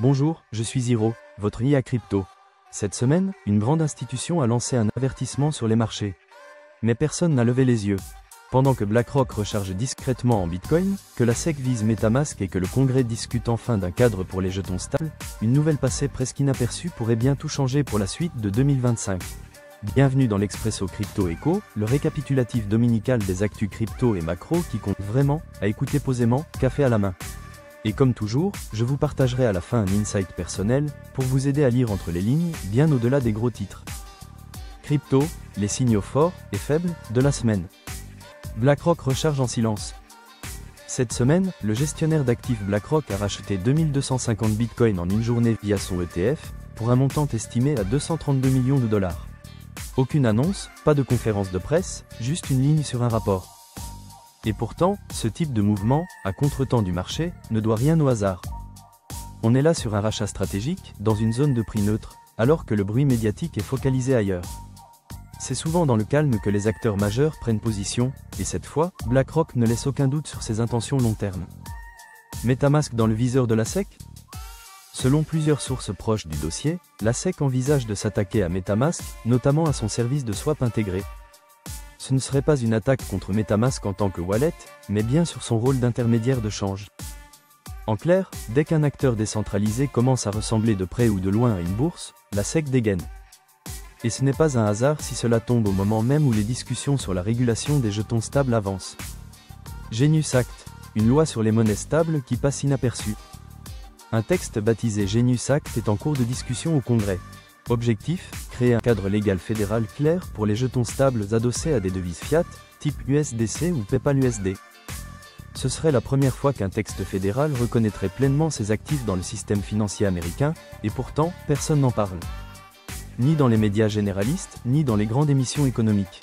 Bonjour, je suis Hiro, votre IA crypto. Cette semaine, une grande institution a lancé un avertissement sur les marchés. Mais personne n'a levé les yeux. Pendant que BlackRock recharge discrètement en Bitcoin, que la SEC vise MetaMask et que le Congrès discute enfin d'un cadre pour les jetons stables, une nouvelle passée presque inaperçue pourrait bien tout changer pour la suite de 2025. Bienvenue dans l'Expresso Crypto Echo, le récapitulatif dominical des actus crypto et macro qui compte vraiment, à écouter posément, café à la main. Et comme toujours, je vous partagerai à la fin un insight personnel, pour vous aider à lire entre les lignes, bien au-delà des gros titres. Crypto, les signaux forts et faibles de la semaine. BlackRock recharge en silence. Cette semaine, le gestionnaire d'actifs BlackRock a racheté 2250 bitcoins en une journée via son ETF, pour un montant estimé à 232 millions de dollars. Aucune annonce, pas de conférence de presse, juste une ligne sur un rapport. Et pourtant, ce type de mouvement, à contretemps du marché, ne doit rien au hasard. On est là sur un rachat stratégique, dans une zone de prix neutre, alors que le bruit médiatique est focalisé ailleurs. C'est souvent dans le calme que les acteurs majeurs prennent position, et cette fois, BlackRock ne laisse aucun doute sur ses intentions long terme. MetaMask dans le viseur de la SEC ? Selon plusieurs sources proches du dossier, la SEC envisage de s'attaquer à MetaMask, notamment à son service de swap intégré. Ce ne serait pas une attaque contre MetaMask en tant que wallet, mais bien sur son rôle d'intermédiaire de change. En clair, dès qu'un acteur décentralisé commence à ressembler de près ou de loin à une bourse, la SEC dégaine. Et ce n'est pas un hasard si cela tombe au moment même où les discussions sur la régulation des jetons stables avancent. Genius Act, une loi sur les monnaies stables qui passe inaperçue. Un texte baptisé Genius Act est en cours de discussion au Congrès. Objectif, créer un cadre légal fédéral clair pour les jetons stables adossés à des devises fiat, type USDC ou PayPal USD. Ce serait la première fois qu'un texte fédéral reconnaîtrait pleinement ses actifs dans le système financier américain, et pourtant, personne n'en parle. Ni dans les médias généralistes, ni dans les grandes émissions économiques.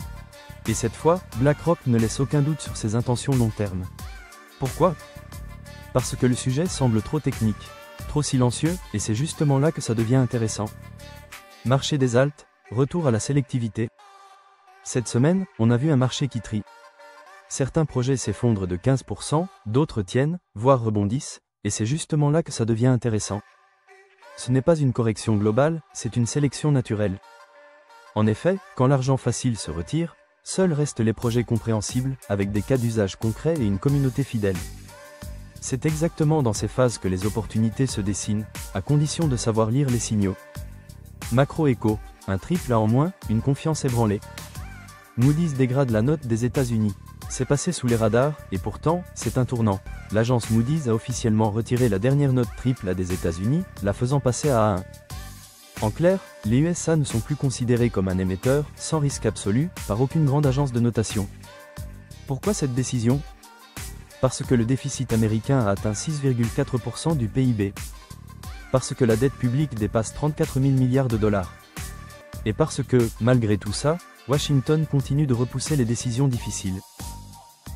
Et cette fois, BlackRock ne laisse aucun doute sur ses intentions long terme. Pourquoi ? Parce que le sujet semble trop technique, trop silencieux, et c'est justement là que ça devient intéressant. Marché des alts, retour à la sélectivité. Cette semaine, on a vu un marché qui trie. Certains projets s'effondrent de 15%, d'autres tiennent, voire rebondissent, et c'est justement là que ça devient intéressant. Ce n'est pas une correction globale, c'est une sélection naturelle. En effet, quand l'argent facile se retire, seuls restent les projets compréhensibles, avec des cas d'usage concrets et une communauté fidèle. C'est exactement dans ces phases que les opportunités se dessinent, à condition de savoir lire les signaux. Macro Echo, un triple A en moins, une confiance ébranlée. Moody's dégrade la note des États-Unis. C'est passé sous les radars, et pourtant, c'est un tournant. L'agence Moody's a officiellement retiré la dernière note triple A des États-Unis, la faisant passer à A1. En clair, les USA ne sont plus considérés comme un émetteur, sans risque absolu, par aucune grande agence de notation. Pourquoi cette décision ? Parce que le déficit américain a atteint 6,4% du PIB. Parce que la dette publique dépasse 34 000 milliards de dollars. Et parce que, malgré tout ça, Washington continue de repousser les décisions difficiles.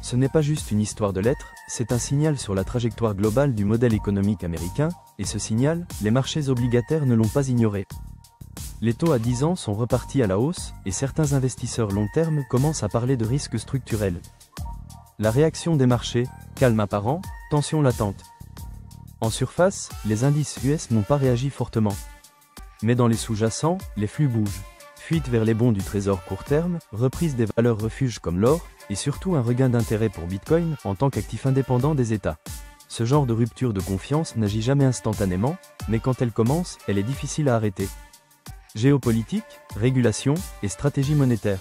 Ce n'est pas juste une histoire de lettres, c'est un signal sur la trajectoire globale du modèle économique américain, et ce signal, les marchés obligataires ne l'ont pas ignoré. Les taux à 10 ans sont repartis à la hausse, et certains investisseurs long terme commencent à parler de risques structurels. La réaction des marchés, calme apparent, tension latente. En surface, les indices US n'ont pas réagi fortement. Mais dans les sous-jacents, les flux bougent. Fuite vers les bons du trésor court terme, reprise des valeurs refuges comme l'or, et surtout un regain d'intérêt pour Bitcoin en tant qu'actif indépendant des États. Ce genre de rupture de confiance n'agit jamais instantanément, mais quand elle commence, elle est difficile à arrêter. Géopolitique, régulation et stratégie monétaire.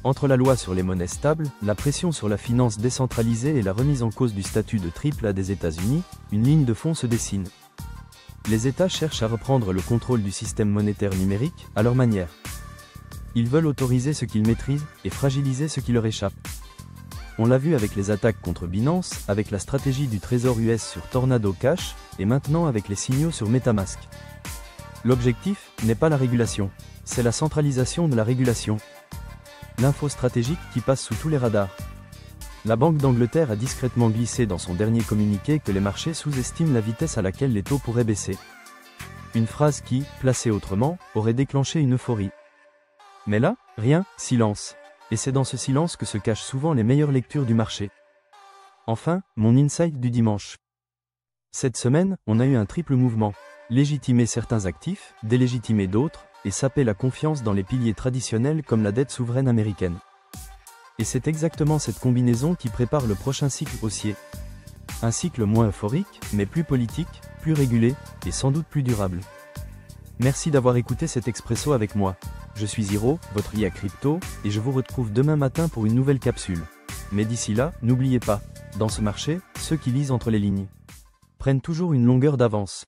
Entre la loi sur les monnaies stables, la pression sur la finance décentralisée et la remise en cause du statut de triple A des États-Unis, une ligne de fond se dessine. Les États cherchent à reprendre le contrôle du système monétaire numérique, à leur manière. Ils veulent autoriser ce qu'ils maîtrisent, et fragiliser ce qui leur échappe. On l'a vu avec les attaques contre Binance, avec la stratégie du trésor US sur Tornado Cash, et maintenant avec les signaux sur MetaMask. L'objectif n'est pas la régulation, c'est la centralisation de la régulation. L'info stratégique qui passe sous tous les radars. La Banque d'Angleterre a discrètement glissé dans son dernier communiqué que les marchés sous-estiment la vitesse à laquelle les taux pourraient baisser. Une phrase qui, placée autrement, aurait déclenché une euphorie. Mais là, rien, silence. Et c'est dans ce silence que se cachent souvent les meilleures lectures du marché. Enfin, mon insight du dimanche. Cette semaine, on a eu un triple mouvement. Légitimer certains actifs, délégitimer d'autres, et saper la confiance dans les piliers traditionnels comme la dette souveraine américaine. Et c'est exactement cette combinaison qui prépare le prochain cycle haussier. Un cycle moins euphorique, mais plus politique, plus régulé, et sans doute plus durable. Merci d'avoir écouté cet expresso avec moi. Je suis Hiro, votre IA crypto, et je vous retrouve demain matin pour une nouvelle capsule. Mais d'ici là, n'oubliez pas, dans ce marché, ceux qui lisent entre les lignes prennent toujours une longueur d'avance.